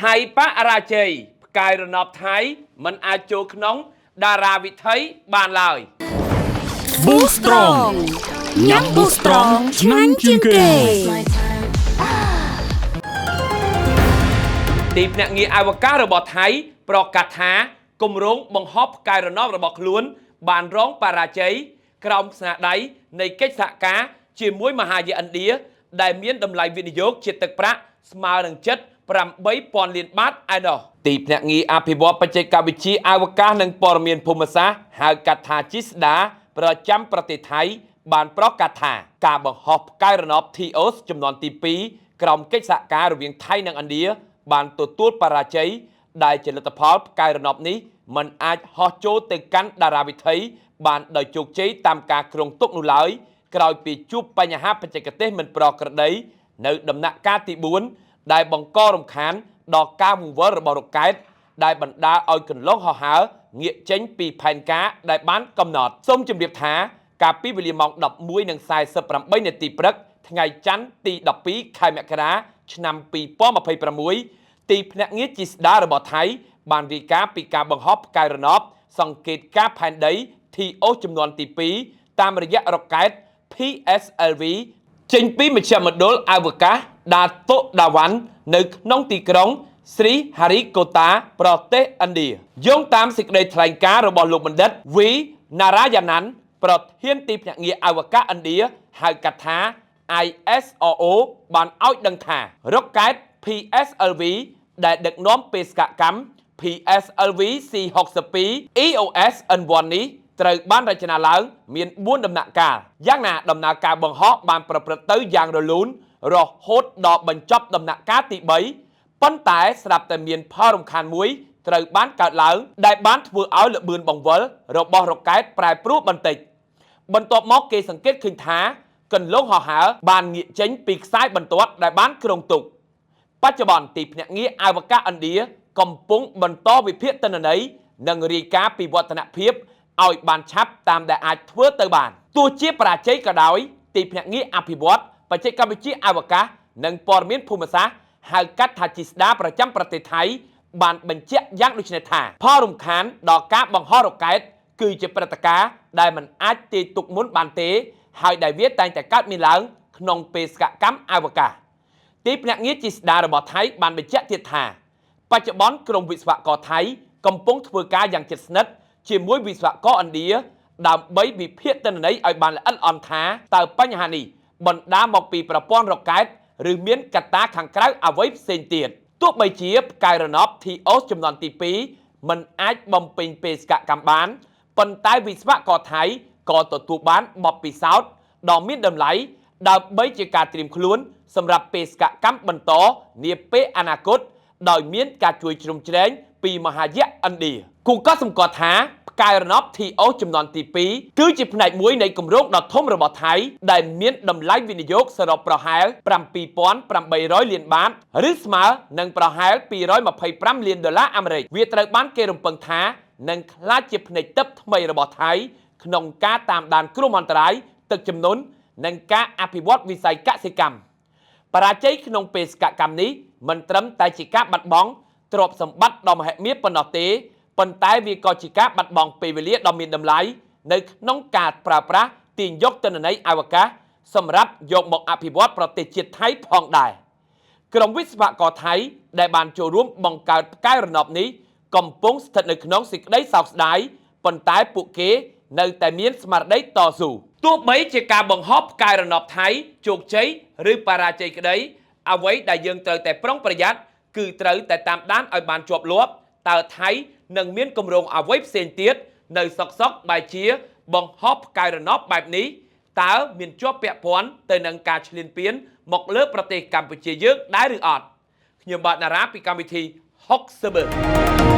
ไทยปะราเจยกายระนอบไทยมันอาจโจขนงดาราวิทยบานลอยบูสตรองย้ำบูสตรองนั่นจึงเกตีบเนี่ยงีอาวการระบอบไทยประกาศหากรมร้องบังฮอบกายระนอบระบบล้วนบานร้องปาราเจยกรมสนาได้ในเกษกาจีมวยมหาเยอันเดียได้เมียนดำไหลวินิโยกจิตตกประสมาร์ดังจัดปรำใบปอนเลียนบัตไอดอตีบเนี่ยงีอภิวัตปัจจัยกวิชีอาวการหนึ่งปรเมียนภูมิศาสตร์หากาถาจิสดาประจำประเทศไทยบานประกาศหาการบังฮอบกายระนอบทีโอสจำนวนตีปีกรมเกษการระเวียงไทยนังอันเดียบานตัวตูดปาราเจยได้เจริญพรกายระนอบนี้มันอาจฮอโจเตกันดาราวิทยบานโดยจุกใจตามการโครงตุกนุเลยกลายปีจุบปัญหาปัจจัยกเตมันปรอกระไดในดำนักกาติบุญได้บังกอรำคาญดอกกามุงเวอร์บอรกายได้บรรดาเอาขึ้นล้องห่อหาเงียเจงปีแผ่นกาได้บ้านกำหนดส้มจำเรียบถากาปีวิลิมองดับมวยหนังสายสปรัมใบในตีปรักไงจันตีดับปีไข่แมกระชนำปีป้อมาเพย์ประมวยตีพนักเงี้ยจิสดาระบอบไทยบานรีกาปีกาบังฮอบกายระนอบสังเกตกาแผ่นใดทีโอจำนวนตีปีตามระยะรกาย PSLV เจงปีมาเชื่อมโดลอาวกาดาโตดาวันนึกน้องตีกรงสรีฮาริโกตาประเทศอินเดียย่งตามสิ่งใดแถลงการระบอบลูกบันดัดวีนารายานันประเทศตีพนักเงี้ยอาวกาอินเดียหากาถา ISRO บานเอาดังถารกาย PSLV ได้ดึกน้อมเปสกะกัม PSLV 460ปี EOS อันวันนี้ตรึกบ้านราชนาล้างมีนบุญดำหนักการย่างหน้าดำหนักการบังฮอบานประพฤติอย่างระลุนรอโฮดดอกบรรจบดำหนักการตีใบปั้นแต่สลับแต่มีนพ่อรำคาญมวยตรึกบ้านเกิดล้างได้บ้านធ្វើឲ្យលបឿនបង្វិលរបស់រកែតប្រែប្រួលបន្តិចបន្ទាប់មកគេសង្កេតឃើញថាកន្លងហោហើបានងាកចេញពីខ្សែបន្ទាត់ដែលបានគ្រងទុកបច្ចុប្បន្នទីភ្នាក់ងារអវកាសឥណ្ឌាកំពុងបន្តវិភាគទិន្នន័យនិងរាយការណ៍ពីវឌ្ឍនភាពឲ្យបានឆាប់តាមដែលអាចធ្វើទៅបានទោះជាបរាជ័យក៏ដោយទីភ្នាក់ងារអភិវឌ្ឍបច្ចេកវិទ្យាអវកាសនិងព័ត៌មានភូមិសាស្ត្រហៅកាត់ថាជីស្ដាប្រចាំប្រទេសថៃបានបញ្ជាក់យ៉ាងដូចនេះថាផលរំខានដល់ការបង្ហោះរ៉ុកែតគឺជាព្រឹត្តិការណ៍ដែលមិនអាចទាយទុកមុនបានទេហើយដែលវាតែងតែកើតមានឡើងក្នុងបេសកកម្មអវកាសទីភ្នាក់ងារជីស្ដារបស់ថៃបានបញ្ជាក់ទៀតថាបច្ចុប្បន្នក្រុមវិស្វករថៃកំពុងធ្វើការយ៉ាងជិតស្និទ្ធជាមួយវិស្វករឥណ្ឌាដើម្បីវិភាគទិន្នន័យឲ្យបានល្អិតល្អន់ថាតើបញ្ហានេះបណ្ដាលមកពីប្រព័ន្ធរ៉ុកែតឬមានកត្តាខាងក្រៅអ្វីផ្សេងទៀតទោះបីជាផ្កាយរណប TOS ចំនួនទី2មិនអាចបំពេញបេសកកម្មបានប៉ុន្តែវិស្វករថៃក៏ទទួលបានបទពិសោធន៍ដ៏មានតម្លៃដើម្បីជាការត្រៀមខ្លួនសម្រាប់បេសកកម្មបន្តនាពេលអនាគតដោយមានការជួយជ្រោមជ្រែងពីមហាយៈឥណ្ឌាគូក៏សម្គាល់ថាផ្កាយរណប TOS ចំនួនទី2គឺជាផ្នែកមួយនៃគម្រោងដ៏ធំរបស់ថៃដែលមានតម្លៃវិនិយោគសរុបប្រហែល 7,800 លានបាតឬស្មើនឹងប្រហែល 225 លានដុល្លារអាមេរិកវាត្រូវបានគេរំពឹងថានឹងក្លាយជាផ្នែកទឹកថ្មីរបស់ថៃក្នុងការតាមដានគ្រោះមហន្តរាយទឹកជំនន់និងការអភិវឌ្ឍវិស័យកសិកម្មបរាជ័យក្នុងបេសកកម្មនេះមិនត្រឹមតែជាការបាត់បង់ទ្រព្យសម្បត្តិដ៏មហិមាប៉ុណ្ណោះទេប៉ុន្តែវាក៏ជាការបាត់បង់ពេលវេលាដ៏មានតម្លៃនៅក្នុងការប្រើប្រាស់ទាញយកទិន្នន័យអវកាសសម្រាប់យកមកអភិវឌ្ឍប្រទេសជាតិថៃផងដែរក្រុមវិស្វករថៃដែលបានចូលរួមបង្កើតផ្កាយរណបនេះកំពុងស្ថិតនៅក្នុងសេចក្តីសោកស្ដាយប៉ុន្តែពួកគេនៅតែមានស្មារតីតស៊ូទោះបីជាការបង្ហោះផ្កាយរណបថៃជោគជ័យឬបរាជ័យក្តីអ្វីដែលយើងត្រូវតែប្រុងប្រយ័ត្នគឺត្រូវតែតាមដានឲ្យបានជាប់លាប់តើថៃនឹងមានគម្រោងអ្វីផ្សេងទៀតនៅសុកបែជាបង្ហោះផ្កាយរណបបែបនេះតើមានជាប់ពាក់ព័ន្ធទៅនឹងការឈ្លានពានមកលើប្រទេសកម្ពុជាយើងដែរឬអត់ខ្ញុំបាទតារាពីកម្មវិធី60